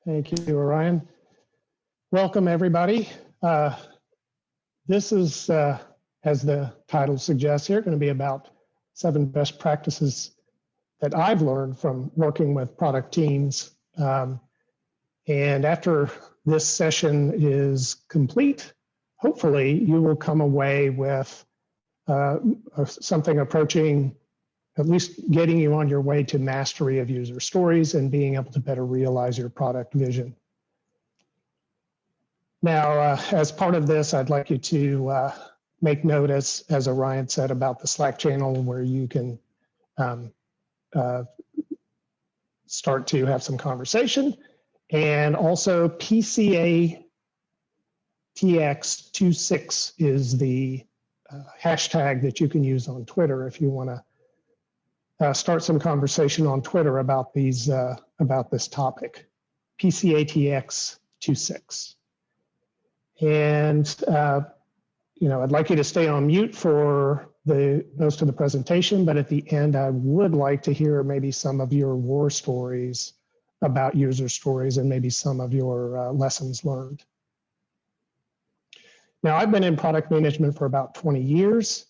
Thank you, Orion. Welcome, everybody. This is, as the title suggests here, going to be about 7 best practices that I've learned from working with product teams. And after this session is complete, hopefully you will come away with something approaching at least getting you on your way to mastery of user stories and being able to better realize your product vision. Now, as part of this, I'd like you to make notice, as Orion said, about the Slack channel where you can start to have some conversation, and also PCATX26 is the hashtag that you can use on Twitter if you want to start some conversation on Twitter about these about this topic, PCATX26. And you know, I'd like you to stay on mute for most of the presentation, but at the end, I would like to hear maybe some of your war stories about user stories and maybe some of your lessons learned. Now, I've been in product management for about 20 years.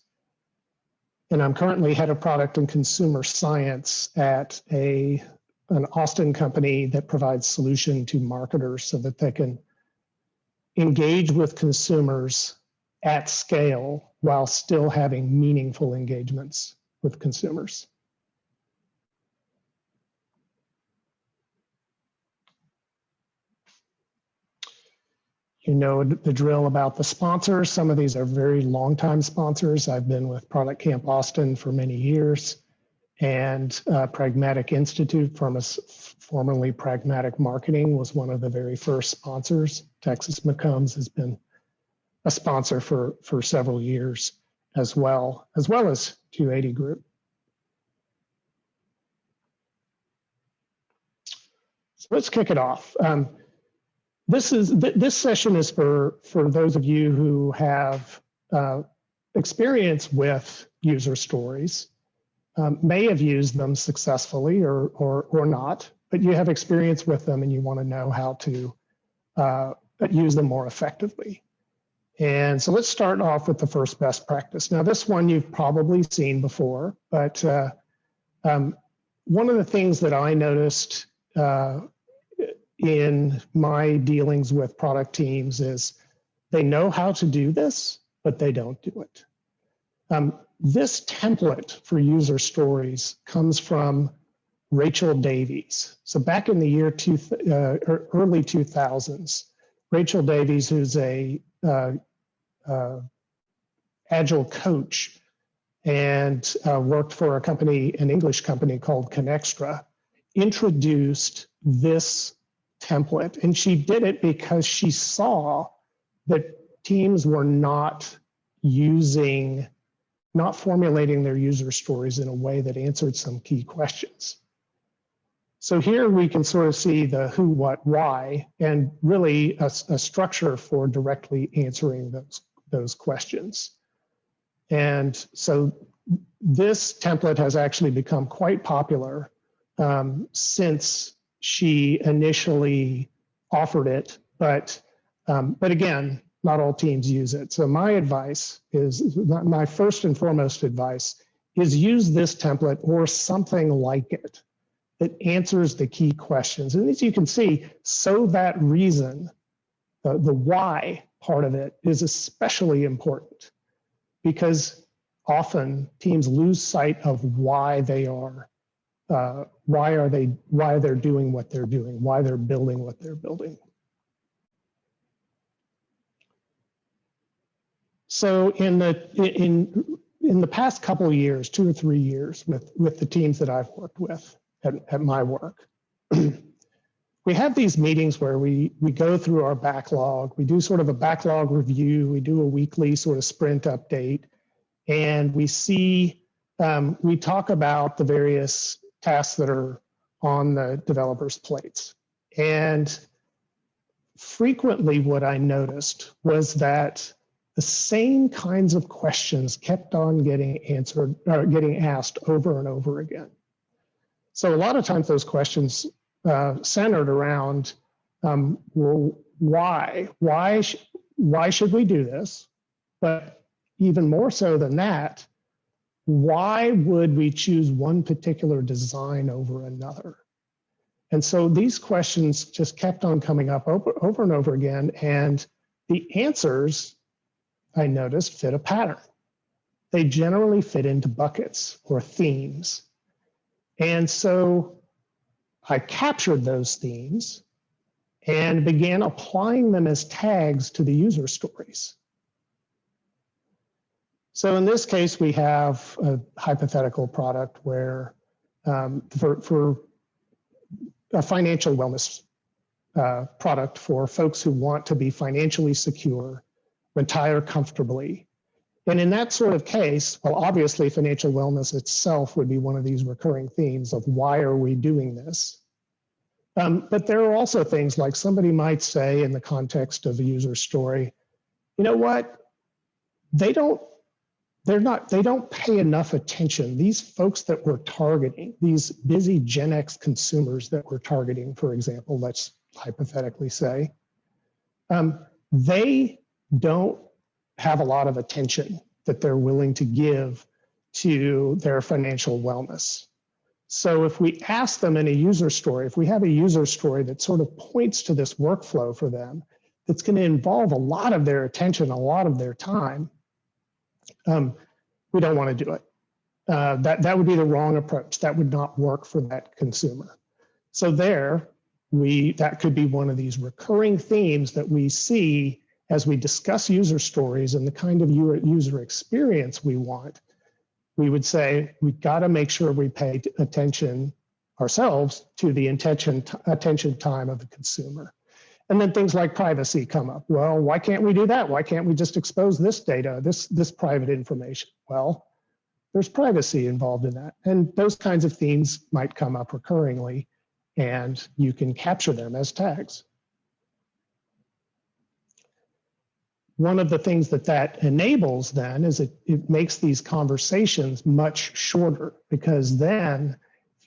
And I'm currently head of product and consumer science at an Austin company that provides solution to marketers so that they can engage with consumers at scale while still having meaningful engagements with consumers. You know the drill about the sponsors. Some of these are very long-time sponsors. I've been with ProductCamp Austin for many years, and Pragmatic Institute, formerly Pragmatic Marketing, was one of the very first sponsors. Texas McCombs has been a sponsor for several years as well as 280 Group. So let's kick it off. This session is for those of you who have experience with user stories, may have used them successfully or not, but you have experience with them and you want to know how to use them more effectively. And so let's start off with the first best practice. Now, this one you've probably seen before, but one of the things that I noticed in my dealings with product teams is they know how to do this, but they don't do it. This template for user stories comes from Rachel Davies. So back in the year early 2000s, Rachel Davies, who's a agile coach and worked for an English company called Connextra, introduced this template, and she did it because she saw that teams were not formulating their user stories in a way that answered some key questions. So here we can sort of see the who, what, why, and really a structure for directly answering those questions. And so this template has actually become quite popular since she initially offered it, but again, not all teams use it. So my advice is, my first and foremost advice is use this template or something like it that answers the key questions. And as you can see, so that reason, the why part of it is especially important because often teams lose sight of why they are why they're doing what they're doing, why they're building what they're building. So in the past couple of years, 2 or 3 years, with the teams that I've worked with at my work, we have these meetings where we go through our backlog, we do sort of a backlog review, we do a weekly sort of sprint update, and we talk about the various tasks that are on the developers' plates. And frequently what I noticed was that the same kinds of questions kept on getting answered, or getting asked over and over again. So a lot of times those questions centered around Well, why? Why should we do this? But even more so than that, why would we choose one particular design over another? And so these questions just kept on coming up over and over again. And the answers, I noticed, fit a pattern. They generally fit into buckets or themes. And so I captured those themes and began applying them as tags to the user stories. So in this case, we have a hypothetical product where for a financial wellness product for folks who want to be financially secure, retire comfortably. And in that sort of case, well, obviously financial wellness itself would be one of these recurring themes of why are we doing this? But there are also things like somebody might say in the context of a user story, you know what? They don't pay enough attention. These folks that we're targeting, these busy Gen X consumers that we're targeting, for example, let's hypothetically say, they don't have a lot of attention that they're willing to give to their financial wellness. So if we ask them in a user story, if we have a user story that sort of points to this workflow for them, that's going to involve a lot of their attention, a lot of their time, we don't want to do it. That would be the wrong approach. That would not work for that consumer. So that could be one of these recurring themes that we see as we discuss user stories and the kind of user experience we want. We would say, we've got to make sure we pay attention ourselves to the attention time of the consumer. And then things like privacy come up. Well, why can't we do that? Why can't we just expose this data, this private information? Well, there's privacy involved in that. And those kinds of themes might come up recurringly, and you can capture them as tags. One of the things that enables then is it makes these conversations much shorter, because then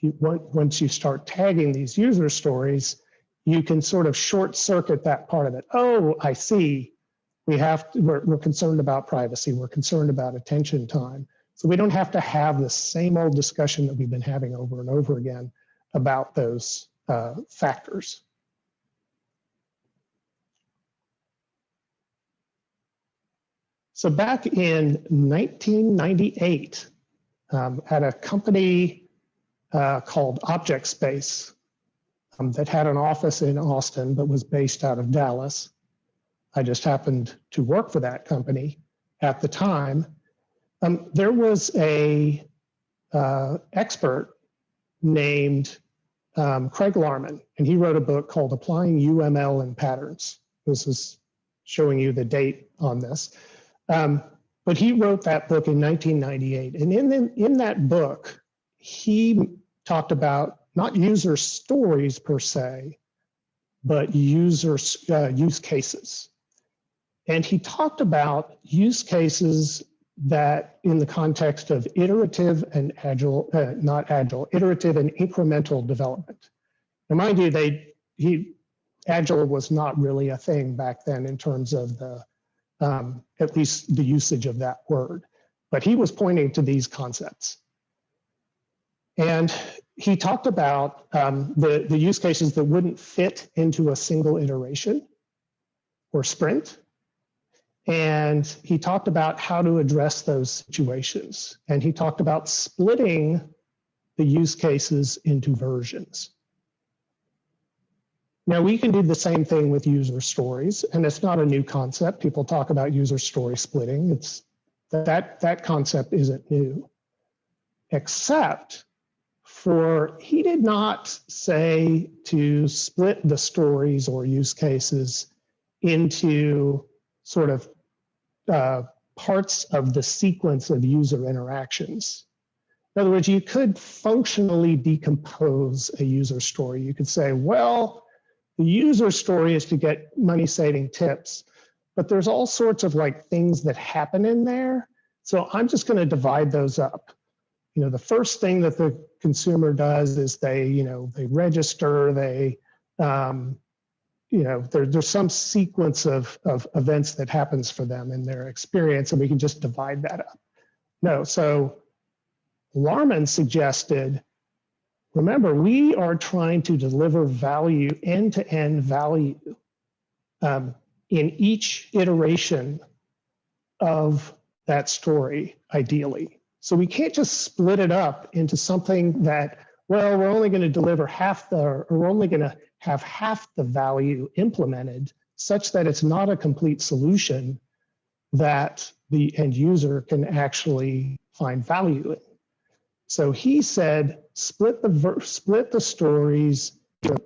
once you start tagging these user stories, you can sort of short circuit that part of it. Oh, I see. We're concerned about privacy. We're concerned about attention time. So we don't have to have the same old discussion that we've been having over and over again about those factors. So back in 1998, at a company called Object Space, that had an office in Austin but was based out of Dallas. I just happened to work for that company at the time. There was a expert named Craig Larman, and he wrote a book called Applying UML in Patterns. This is showing you the date on this. But he wrote that book in 1998. And in that book, he talked about not user stories per se, but use cases. And he talked about use cases that in the context of iterative and agile, iterative and incremental development. Now, mind you, agile was not really a thing back then in terms of at least the usage of that word, but he was pointing to these concepts. And he talked about the use cases that wouldn't fit into a single iteration or sprint. And he talked about how to address those situations. And he talked about splitting the use cases into versions. Now, we can do the same thing with user stories, and it's not a new concept. People talk about user story splitting. That concept isn't new, except he did not say to split the stories or use cases into sort of parts of the sequence of user interactions. In other words, you could functionally decompose a user story. You could say, well, the user story is to get money-saving tips, but there's all sorts of things that happen in there. So I'm just going to divide those up. The first thing that the consumer does is they register, they there's some sequence of events that happens for them in their experience, and we can just divide that up. No, so Larman suggested, remember, we are trying to deliver value, end-to-end value, in each iteration of that story, ideally. So we can't just split it up into something that, well, we're only going to deliver or we're only going to have half the value implemented, such that it's not a complete solution that the end user can actually find value in. So he said, split the stories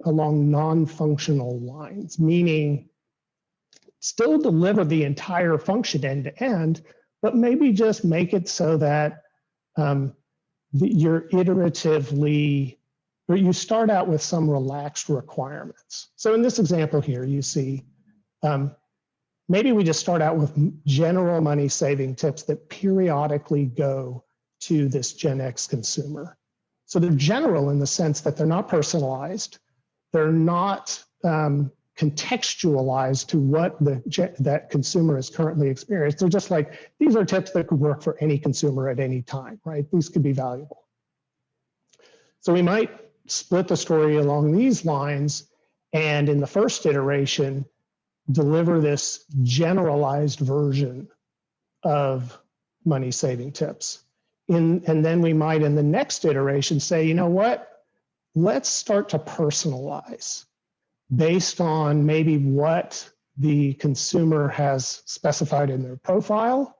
along non-functional lines, meaning still deliver the entire function end to end, but maybe just make it so that you're iteratively, or you start out with some relaxed requirements. So in this example here, you see, maybe we just start out with general money saving tips that periodically go to this Gen X consumer. So they're general in the sense that they're not personalized, they're not contextualized to what that consumer is currently experiencing. They're just like, these are tips that could work for any consumer at any time, right? These could be valuable. So we might split the story along these lines, and in the first iteration, deliver this generalized version of money saving tips. And then we might, in the next iteration, say, you know what? Let's start to personalize based on maybe what the consumer has specified in their profile,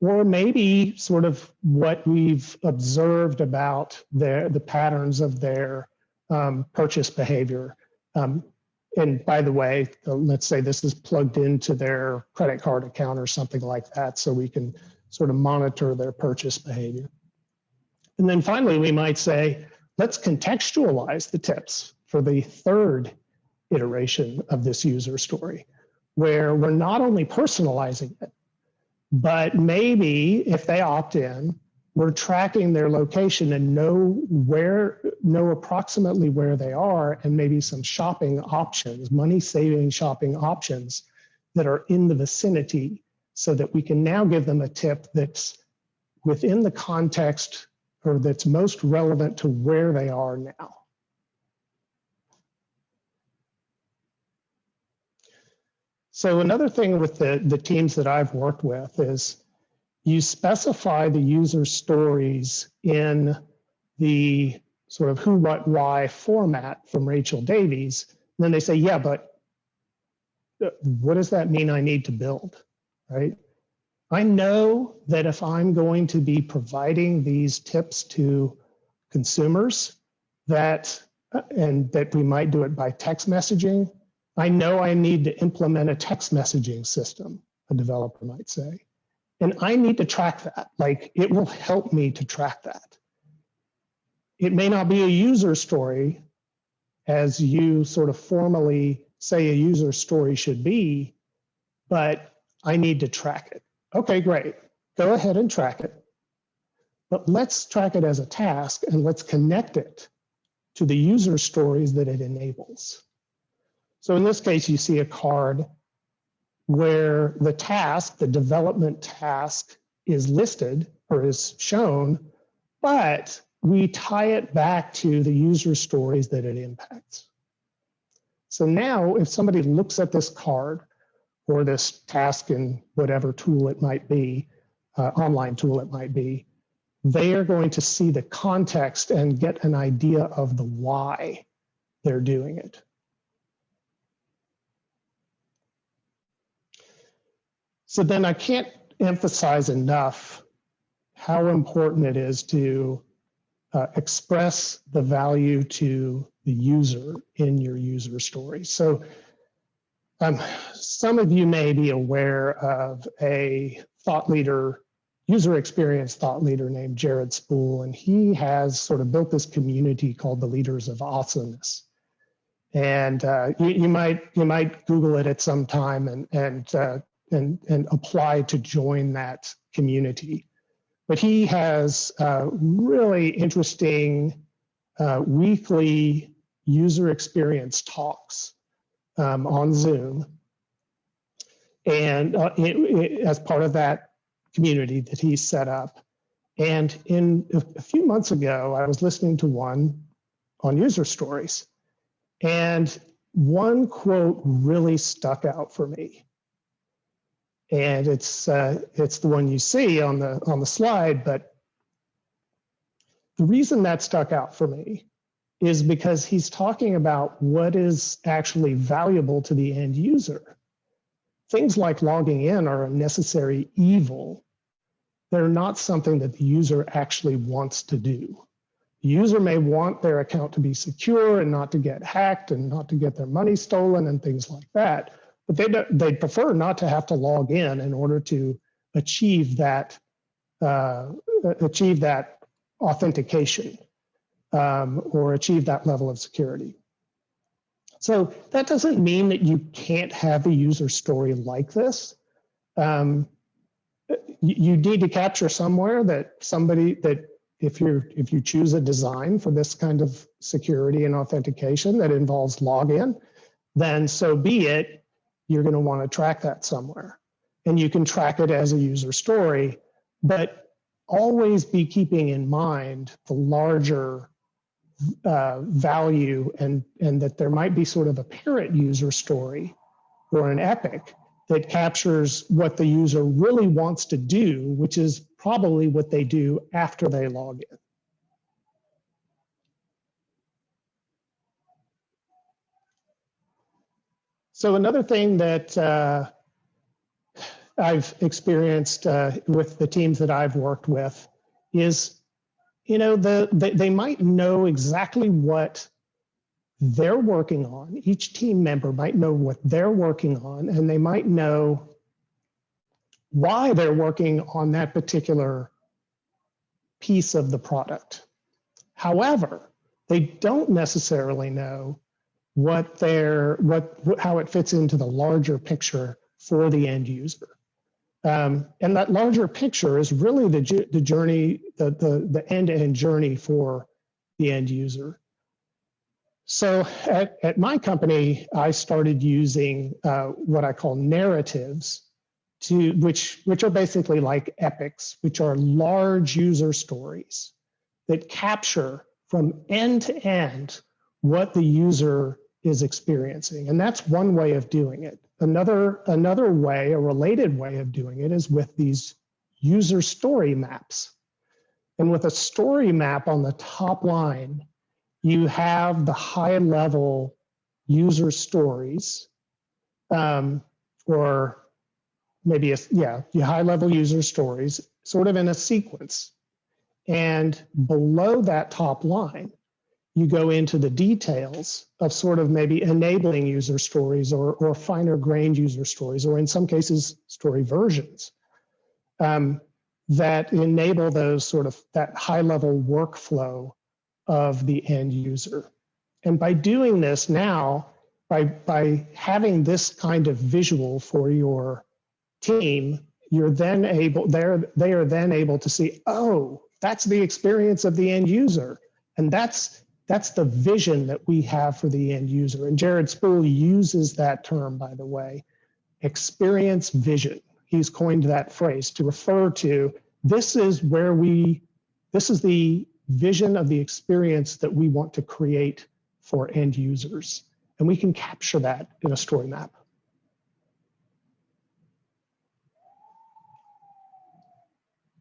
or maybe sort of what we've observed about the patterns of their purchase behavior. And by the way, let's say this is plugged into their credit card account or something like that, so we can sort of monitor their purchase behavior. And then finally, we might say, let's contextualize the tips for the third iteration of this user story, where we're not only personalizing it, but maybe if they opt in, we're tracking their location and know approximately where they are, and maybe some shopping options, money-saving shopping options that are in the vicinity, so that we can now give them a tip that's within the context or that's most relevant to where they are now. So another thing with the teams that I've worked with is you specify the user stories in the sort of who, what, why format from Rachel Davies. And then they say, yeah, but what does that mean I need to build, right? I know that if I'm going to be providing these tips to consumers and that we might do it by text messaging, I know I need to implement a text messaging system, a developer might say. And I need to track that. Like, it will help me to track that. It may not be a user story as you sort of formally say a user story should be, but I need to track it. Okay, great. Go ahead and track it. But let's track it as a task, and let's connect it to the user stories that it enables. So in this case, you see a card where the task, the development task, is listed or is shown, but we tie it back to the user stories that it impacts. So now if somebody looks at this card or this task in whatever tool it might be, online tool it might be, they are going to see the context and get an idea of the why they're doing it. So then I can't emphasize enough how important it is to express the value to the user in your user story. So some of you may be aware of a thought leader, user experience thought leader named Jared Spool, and he has sort of built this community called the Leaders of Awesomeness. And you might Google it at some time and apply to join that community. But he has really interesting weekly user experience talks on Zoom, and as part of that community that he set up. And a few months ago, I was listening to one on user stories, and one quote really stuck out for me. And it's the one you see on the slide, but the reason that stuck out for me is because he's talking about what is actually valuable to the end user. Things like logging in are a necessary evil. They're not something that the user actually wants to do. The user may want their account to be secure and not to get hacked and not to get their money stolen and things like that. But they prefer not to have to log in order to achieve that authentication or achieve that level of security. So that doesn't mean that you can't have a user story like this. You need to capture somewhere that if you choose a design for this kind of security and authentication that involves login, then so be it. You're going to want to track that somewhere, and you can track it as a user story, but always be keeping in mind the larger value and that there might be sort of a parent user story or an epic that captures what the user really wants to do, which is probably what they do after they log in. So another thing that I've experienced with the teams that I've worked with is, they might know exactly what they're working on. Each team member might know what they're working on, and they might know why they're working on that particular piece of the product. However, they don't necessarily know how it fits into the larger picture for the end user. And that larger picture is really the journey, the end-to-end journey for the end user. So at my company, I started using what I call narratives, which are basically like epics, which are large user stories that capture from end to end what the user is experiencing. And that's one way of doing it. Another way, a related way of doing it, is with these user story maps. And with a story map on the top line, you have the high level user stories, or maybe high level user stories sort of in a sequence. And below that top line, you go into the details of sort of maybe enabling user stories or finer grained user stories, or in some cases, story versions that enable those sort of that high level workflow of the end user. And by doing this now, by having this kind of visual for your team, they are then able to see, oh, that's the experience of the end user. And that's the vision that we have for the end user. And Jared Spool uses that term, by the way, experience vision. He's coined that phrase to refer to this is the vision of the experience that we want to create for end users. And we can capture that in a story map.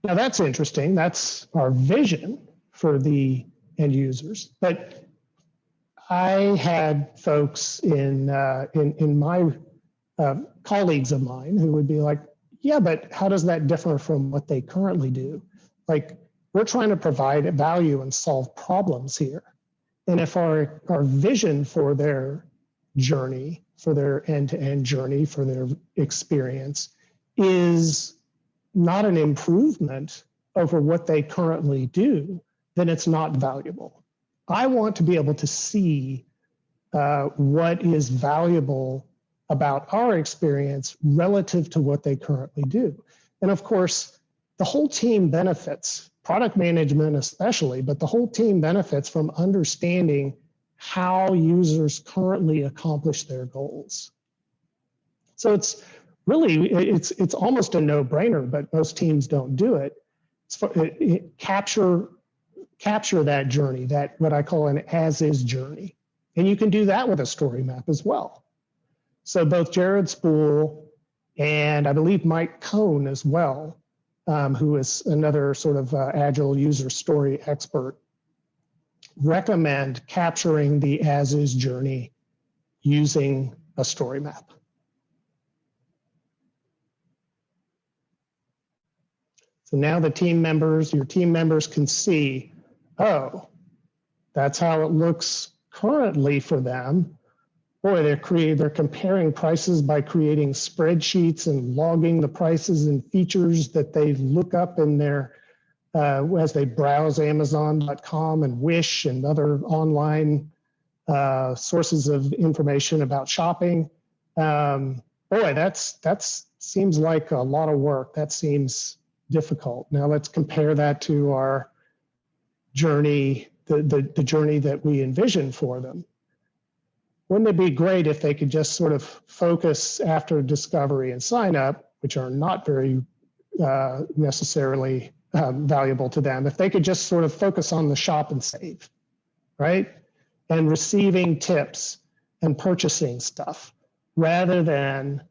Now that's interesting. That's our vision for the end users. But I had folks in my colleagues of mine who would be like, yeah, but how does that differ from what they currently do? Like, we're trying to provide value and solve problems here. And if our vision for their journey, for their end-to-end journey, for their experience is not an improvement over what they currently do, then it's not valuable. I want to be able to see what is valuable about our experience relative to what they currently do. And of course, the whole team benefits, product management especially, but the whole team benefits from understanding how users currently accomplish their goals. So it's really, it's almost a no-brainer, but most teams don't do it. Capture that journey, that what I call an as-is journey. And you can do that with a story map as well. So both Jared Spool and I believe Mike Cohn as well, who is another sort of agile user story expert, recommend capturing the as-is journey using a story map. So now your team members can see, oh, that's how it looks currently for them. Boy, they're comparing prices by creating spreadsheets and logging the prices and features that they look up in their, as they browse Amazon.com and Wish and other online sources of information about shopping. Boy, that seems like a lot of work. That seems difficult. Now let's compare that to our journey, the journey that we envision for them. Wouldn't it be great if they could just sort of focus after discovery and sign up, which are not very necessarily valuable to them, if they could just sort of focus on the shop and save, right? And receiving tips and purchasing stuff rather than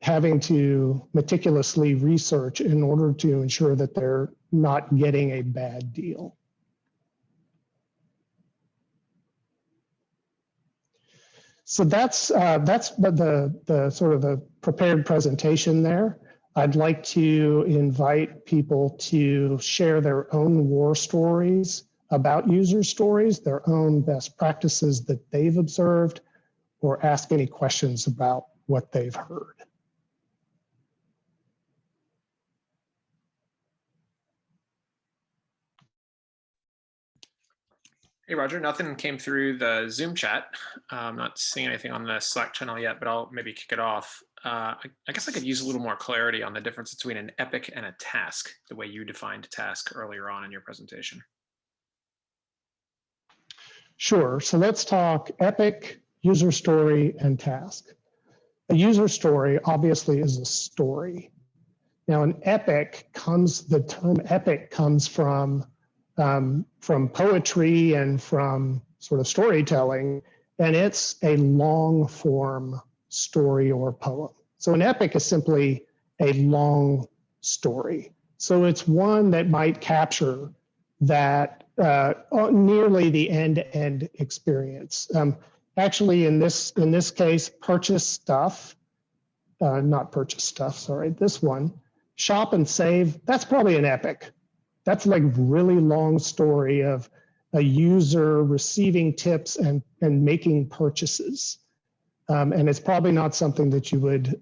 having to meticulously research in order to ensure that they're not getting a bad deal. So that's the sort of the prepared presentation there. I'd like to invite people to share their own war stories about user stories, their own best practices that they've observed, or ask any questions about what they've heard. Hey, Roger, nothing came through the Zoom chat. I'm not seeing anything on the Slack channel yet, but I'll maybe kick it off. I guess I could use a little more clarity on the difference between an epic and a task, the way you defined task earlier on in your presentation. Sure, so let's talk epic, user story, and task. A user story obviously is a story. Now an epic the term epic comes from poetry and from sort of storytelling, and it's a long form story or poem. So an epic is simply a long story. So it's one that might capture that nearly the end-to-end experience. Actually, in this case, this one, shop and save, that's probably an epic. That's like really long story of a user receiving tips and making purchases. And it's probably not something that you would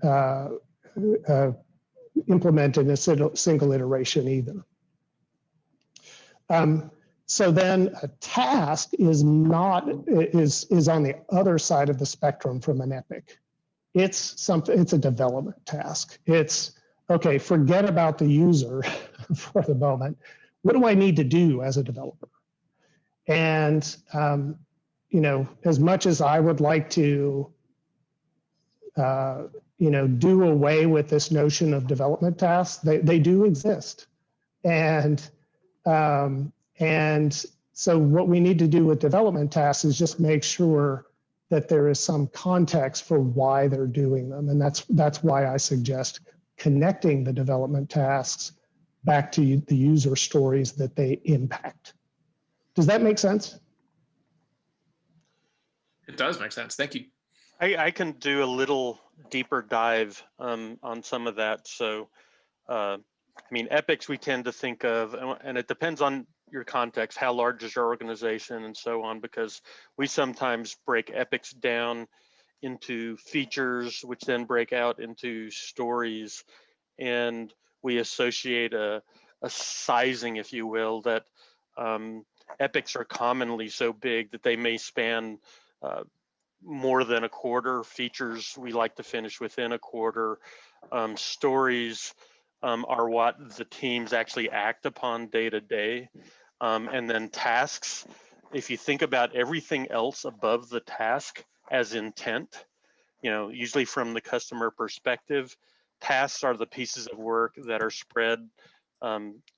implement in a single iteration either. So then a task is on the other side of the spectrum from an epic. It's a development task. It's, okay, forget about the user for the moment. What do I need to do as a developer? And, as much as I would like to, do away with this notion of development tasks, they do exist. And so what we need to do with development tasks is just make sure that there is some context for why they're doing them. And that's why I suggest connecting the development tasks back to the user stories that they impact. Does that make sense? It does make sense. Thank you. I can do a little deeper dive on some of that. So, I mean, epics we tend to think of, and it depends on your context, how large is your organization and so on, because we sometimes break epics down into features, which then break out into stories, and we associate a sizing, if you will, that epics are commonly so big that they may span more than a quarter. Features we like to finish within a quarter. Stories are what the teams actually act upon day to day. And then tasks if you think about everything else above the task as intent, usually from the customer perspective, tasks are the pieces of work that are spread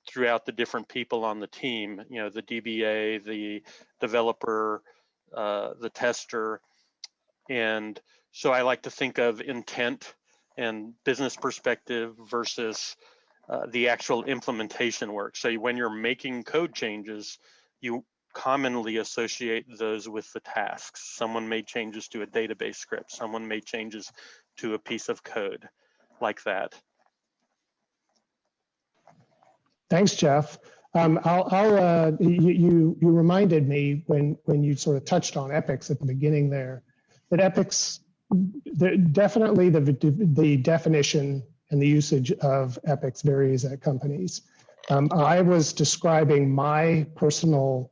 throughout the different people on the team, the DBA, the developer, the tester. And so I like to think of intent and business perspective versus the actual implementation work. So when you're making code changes, you commonly associate those with the tasks. Someone made changes to a database script. Someone made changes to a piece of code like that. Thanks, Jeff. You reminded me when you sort of touched on epics at the beginning there, that epics, definitely the definition and the usage of epics varies at companies. I was describing my personal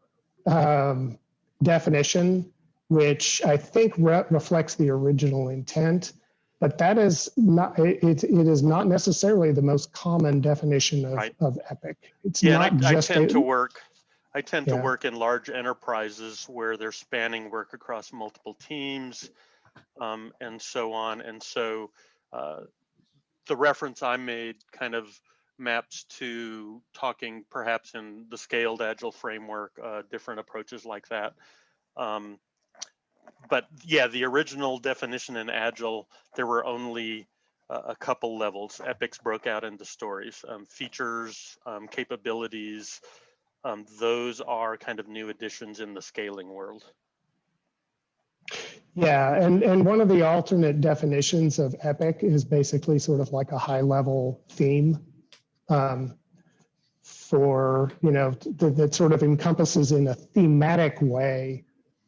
definition, which I think reflects the original intent, but that is not, it is not necessarily the most common definition of epic. It's not just I tend to work in large enterprises where they're spanning work across multiple teams and so on. And so the reference I made kind of maps to talking perhaps in the scaled agile framework, different approaches like that. But yeah, the original definition in agile, there were only a couple levels. Epics broke out into stories, features, capabilities. Those are kind of new additions in the scaling world. Yeah, and one of the alternate definitions of epic is basically sort of like a high level theme for, that sort of encompasses in a thematic way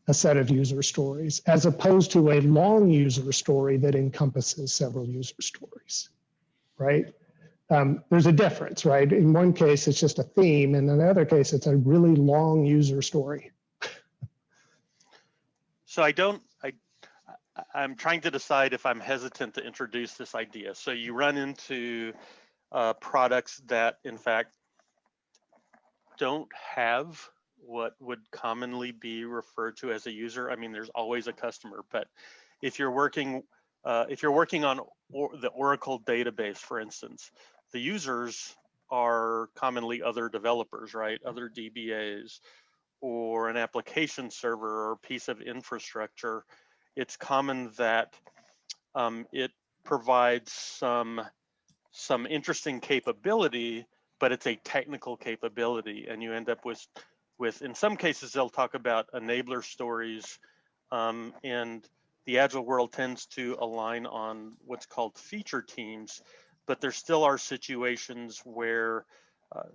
a set of user stories, as opposed to a long user story that encompasses several user stories, right? There's a difference, right? In one case, it's just a theme, and in the other case, it's a really long user story. So I'm trying to decide if I'm hesitant to introduce this idea. So you run into products that, in fact, don't have what would commonly be referred to as a user. I mean, there's always a customer, but if you're working on the Oracle database, for instance, the users are commonly other developers, right? Other DBAs, or an application server or piece of infrastructure. It's common that it provides some interesting capability, but it's a technical capability, and you end up with in some cases they'll talk about enabler stories, and the agile world tends to align on what's called feature teams, but there still are situations where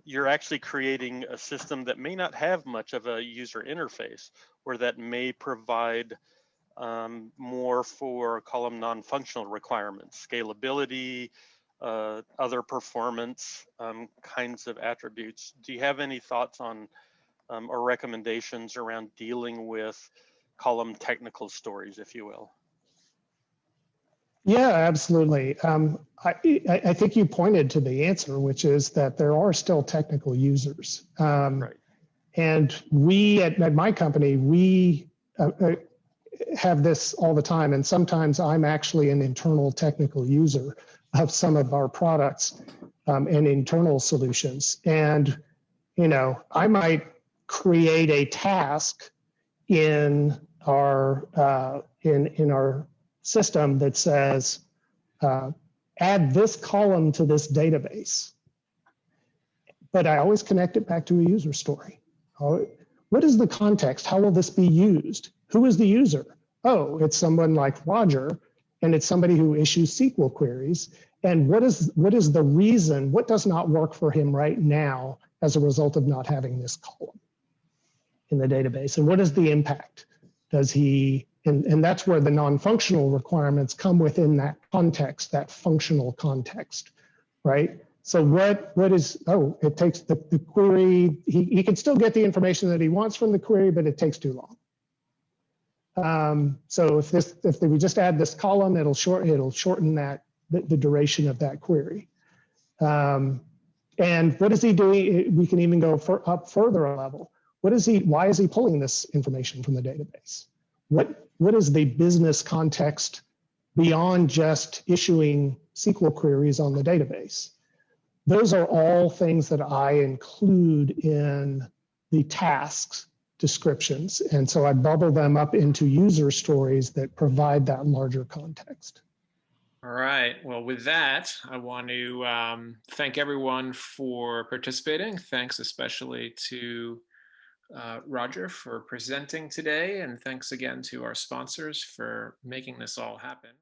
you're actually creating a system that may not have much of a user interface, or that may provide more for, call them non-functional requirements, scalability, other performance kinds of attributes. Do you have any thoughts on or recommendations around dealing with, call them technical stories, if you will? Yeah, absolutely. I think you pointed to the answer, which is that there are still technical users. Right. And we at my company, we have this all the time. And sometimes I'm actually an internal technical user of some of our products and internal solutions. And, I might create a task in our system that says, add this column to this database. But I always connect it back to a user story. What is the context? How will this be used? Who is the user? Oh, it's someone like Roger, and it's somebody who issues SQL queries. And what is the reason? What does not work for him right now as a result of not having this column in the database? And what is the impact? Does he, and that's where the non-functional requirements come within that context, that functional context, right? So what is, it takes the query, he can still get the information that he wants from the query, but it takes too long. So if we just add this column, it'll shorten the duration of that query. And what is he doing? We can even go up further a level. why is he pulling this information from the database? What is the business context beyond just issuing SQL queries on the database? Those are all things that I include in the tasks descriptions. And so I bubble them up into user stories that provide that larger context. All right. Well, with that, I want to thank everyone for participating. Thanks especially to Roger for presenting today. And thanks again to our sponsors for making this all happen.